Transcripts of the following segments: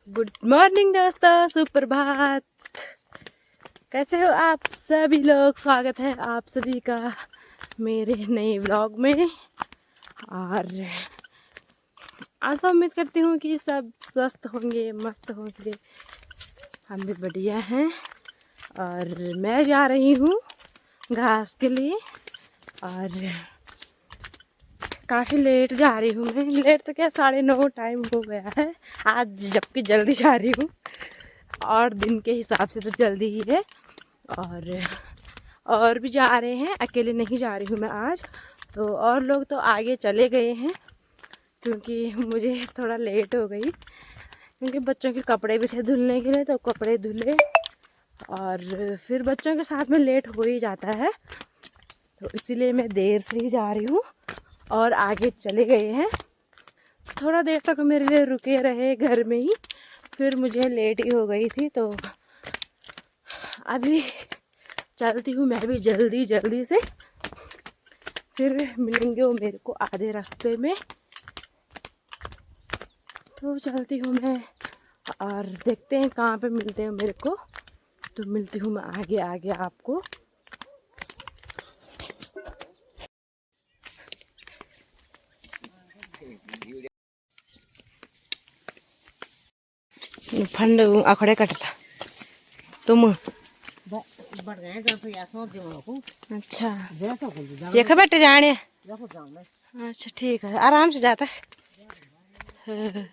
Good morning दोस्तों, सुप्रभात। कैसे हो आप सभी लोग? स्वागत है आप सभी का मेरे नए व्लॉग में। और आशा उम्मीद करती हूँ कि सब स्वस्थ होंगे, मस्त होंगे। हम भी बढ़िया हैं। और मैं जा रही हूँ घास के लिए और काफ़ी लेट जा रही हूँ मैं। लेट तो क्या, 9:30 टाइम हो गया है आज, जबकि जल्दी जा रही हूँ। और दिन के हिसाब से तो जल्दी ही है। और भी जा रहे हैं, अकेले नहीं जा रही हूँ मैं आज। तो और लोग तो आगे चले गए हैं क्योंकि मुझे थोड़ा लेट हो गई, क्योंकि बच्चों के कपड़े भी थे धुलने के लिए, तो कपड़े धुले और फिर बच्चों के साथ में लेट हो ही जाता है। तो इसीलिए मैं देर से ही जा रही हूँ और आगे चले गए हैं। थोड़ा देर तक मेरे लिए रुके रहे घर में ही, फिर मुझे लेट ही हो गई थी। तो अभी चलती हूँ मैं भी जल्दी जल्दी से, फिर मिलेंगे वो मेरे को आधे रास्ते में। तो चलती हूँ मैं और देखते हैं कहाँ पे मिलते हैं मेरे को। तो मिलती हूँ मैं आगे आगे आपको। फंड अखड़े कटला तुम अच्छा ये बैठे जाने। अच्छा ठीक है, आराम से जाता है।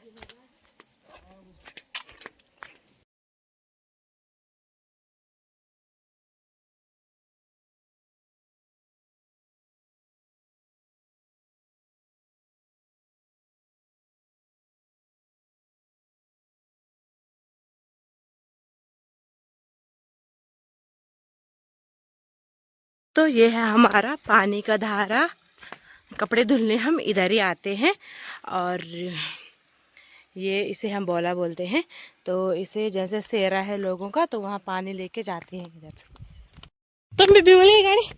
तो ये है हमारा पानी का धारा। कपड़े धुलने हम इधर ही आते हैं और ये इसे हम बोला बोलते हैं। तो इसे जैसे सेरा है लोगों का, तो वहाँ पानी लेके जाते हैं इधर से। तुम भी मिली गाड़ी।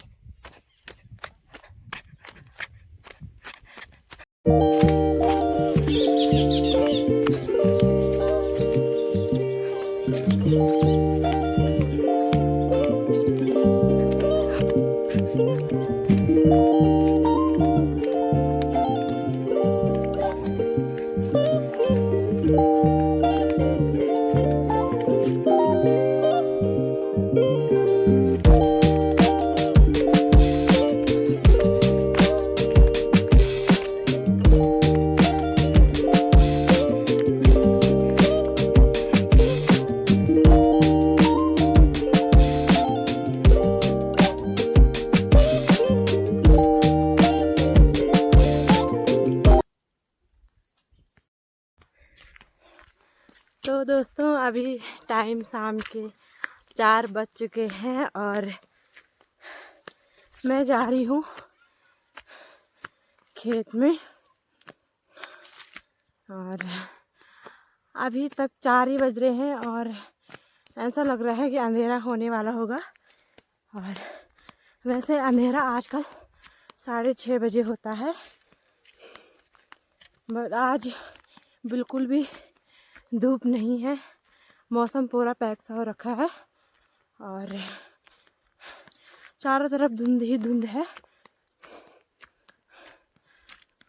तो दोस्तों अभी टाइम शाम के 4 बज चुके हैं और मैं जा रही हूँ खेत में। और अभी तक 4 ही बज रहे हैं और ऐसा लग रहा है कि अंधेरा होने वाला होगा। और वैसे अंधेरा आजकल 6:30 बजे होता है, बट आज बिल्कुल भी धूप नहीं है। मौसम पूरा पैक सा हो रखा है और चारों तरफ धुंध ही धुंध है।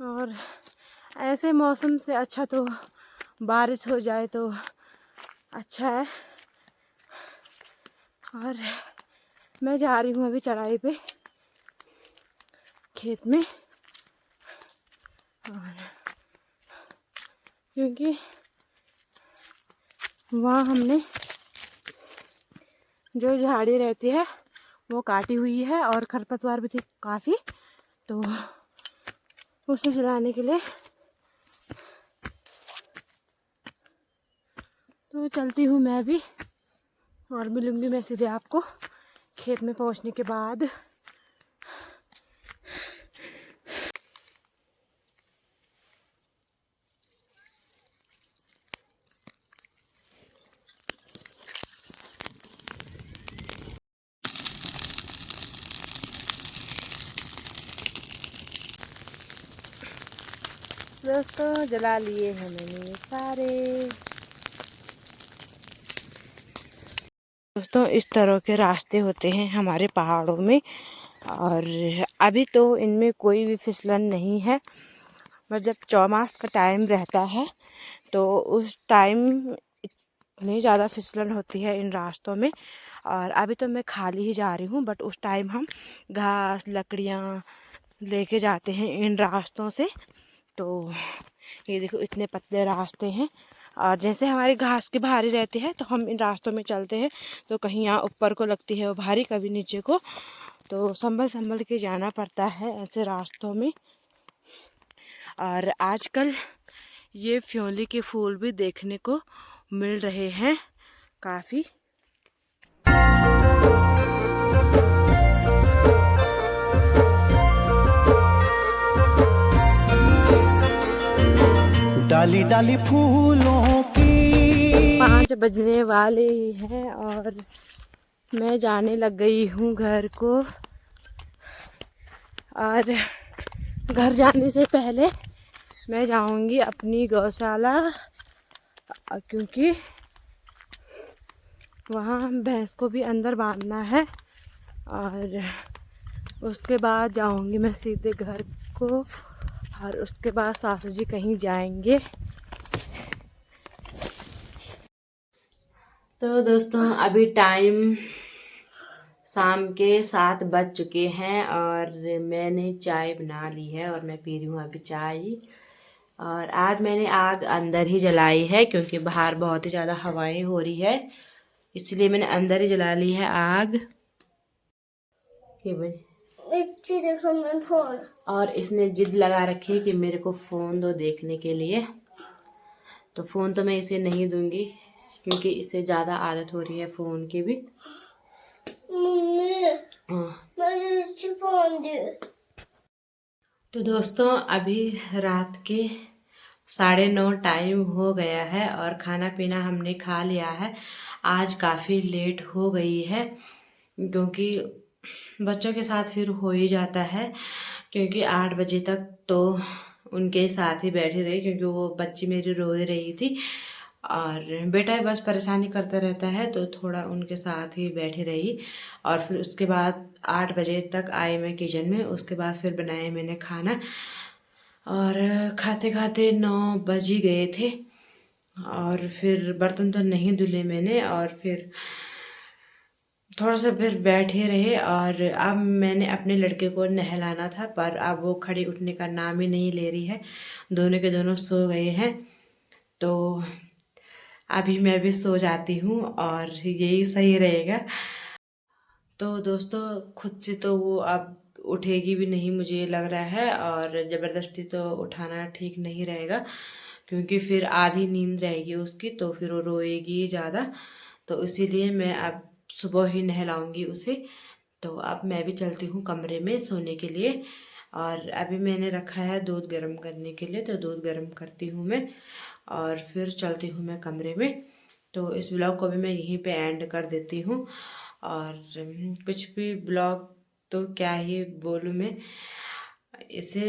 और ऐसे मौसम से अच्छा तो बारिश हो जाए तो अच्छा है। और मैं जा रही हूँ अभी चढ़ाई पे खेत में, और क्योंकि वहाँ हमने जो झाड़ी रहती है वो काटी हुई है और खरपतवार भी थी काफ़ी, तो उसे जलाने के लिए तो चलती हूँ मैं भी। और मिलूँगी मैं सीधे आपको खेत में पहुँचने के बाद। दोस्तों जला लिए हैं मैंने सारे दोस्तों इस तरह के रास्ते होते हैं हमारे पहाड़ों में, और अभी तो इनमें कोई भी फिसलन नहीं है। पर जब चौमास का टाइम रहता है तो उस टाइम इतनी ज़्यादा फिसलन होती है इन रास्तों में। और अभी तो मैं खाली ही जा रही हूँ, बट उस टाइम हम घास लकड़ियाँ लेके जाते हैं इन रास्तों से। तो ये देखो इतने पतले रास्ते हैं, और जैसे हमारी घास की भारी रहती है तो हम इन रास्तों में चलते हैं तो कहीं यहाँ ऊपर को लगती है वो भारी, कभी नीचे को, तो संभल संभल के जाना पड़ता है ऐसे रास्तों में। और आजकल ये फ्योली के फूल भी देखने को मिल रहे हैं काफ़ी। डाली डाली फूलों की 5 बजने वाले ही हैं और मैं जाने लग गई हूँ घर को। और घर जाने से पहले मैं जाऊँगी अपनी गौशाला, क्योंकि वहाँ भैंस को भी अंदर बांधना है। और उसके बाद जाऊँगी मैं सीधे घर को, और उसके बाद सासू जी कहीं जाएंगे। तो दोस्तों अभी टाइम शाम के 7 बज चुके हैं और मैंने चाय बना ली है और मैं पी रही हूँ अभी चाय। और आज मैंने आग अंदर ही जलाई है क्योंकि बाहर बहुत ही ज़्यादा हवाएं हो रही है, इसलिए मैंने अंदर ही जला ली है आग। देखो मैं फोन, और इसने जिद लगा रखी है कि मेरे को फ़ोन दो देखने के लिए, तो फ़ोन तो मैं इसे नहीं दूंगी क्योंकि इससे ज़्यादा आदत हो रही है फ़ोन की भी। तो दोस्तों अभी रात के 9:30 टाइम हो गया है और खाना पीना हमने खा लिया है। आज काफ़ी लेट हो गई है क्योंकि बच्चों के साथ फिर हो ही जाता है, क्योंकि 8 बजे तक तो उनके साथ ही बैठी रही क्योंकि वो बच्ची मेरी रो रही थी और बेटा बस परेशानी करता रहता है, तो थोड़ा उनके साथ ही बैठी रही। और फिर उसके बाद 8 बजे तक आई मैं किचन में, उसके बाद फिर बनाया मैंने खाना और खाते खाते 9 बज ही गए थे। और फिर बर्तन तो नहीं धुले मैंने और फिर थोड़ा सा फिर बैठे रहे। और अब मैंने अपने लड़के को नहलाना था, पर अब वो खड़ी उठने का नाम ही नहीं ले रही है, दोनों के दोनों सो गए हैं। तो अभी मैं भी सो जाती हूँ और यही सही रहेगा। तो दोस्तों खुद से तो वो अब उठेगी भी नहीं मुझे लग रहा है, और ज़बरदस्ती तो उठाना ठीक नहीं रहेगा क्योंकि फिर आधी नींद रहेगी उसकी, तो फिर वो रोएगी ज़्यादा। तो इसीलिए मैं अब सुबह ही नहलाऊंगी उसे। तो अब मैं भी चलती हूँ कमरे में सोने के लिए, और अभी मैंने रखा है दूध गर्म करने के लिए, तो दूध गर्म करती हूँ मैं और फिर चलती हूँ मैं कमरे में। तो इस ब्लॉग को भी मैं यहीं पे एंड कर देती हूँ। और कुछ भी ब्लॉग तो क्या ही बोलूँ मैं, इसे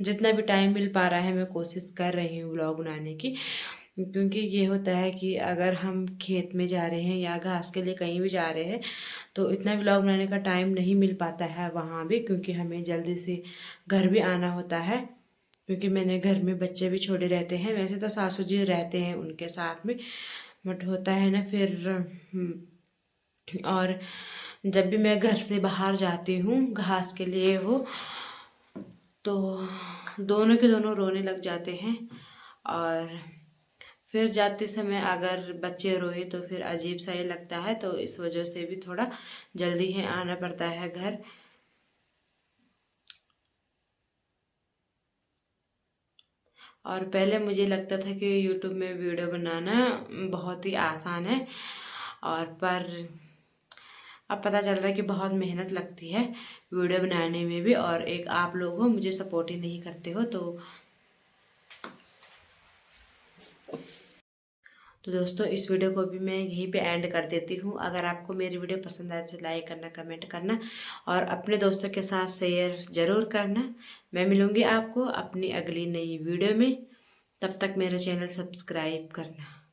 जितना भी टाइम मिल पा रहा है मैं कोशिश कर रही हूँ ब्लॉग बनाने की, क्योंकि ये होता है कि अगर हम खेत में जा रहे हैं या घास के लिए कहीं भी जा रहे हैं तो इतना ब्लॉग बनाने का टाइम नहीं मिल पाता है वहाँ भी, क्योंकि हमें जल्दी से घर भी आना होता है, क्योंकि मैंने घर में बच्चे भी छोड़े रहते हैं। वैसे तो सासू जी रहते हैं उनके साथ में, बट होता है ना फिर। और जब भी मैं घर से बाहर जाती हूँ घास के लिए हो, तो दोनों के दोनों रोने लग जाते हैं। और फिर जाते समय अगर बच्चे रोए तो फिर अजीब सा ही लगता है, तो इस वजह से भी थोड़ा जल्दी ही आना पड़ता है घर। और पहले मुझे लगता था कि यूट्यूब में वीडियो बनाना बहुत ही आसान है, और पर अब पता चल रहा है कि बहुत मेहनत लगती है वीडियो बनाने में भी, और एक आप लोग हो मुझे सपोर्ट ही नहीं करते हो। तो दोस्तों इस वीडियो को भी मैं यहीं पे एंड कर देती हूँ। अगर आपको मेरी वीडियो पसंद आए तो लाइक करना, कमेंट करना और अपने दोस्तों के साथ शेयर ज़रूर करना। मैं मिलूँगी आपको अपनी अगली नई वीडियो में, तब तक मेरा चैनल सब्सक्राइब करना।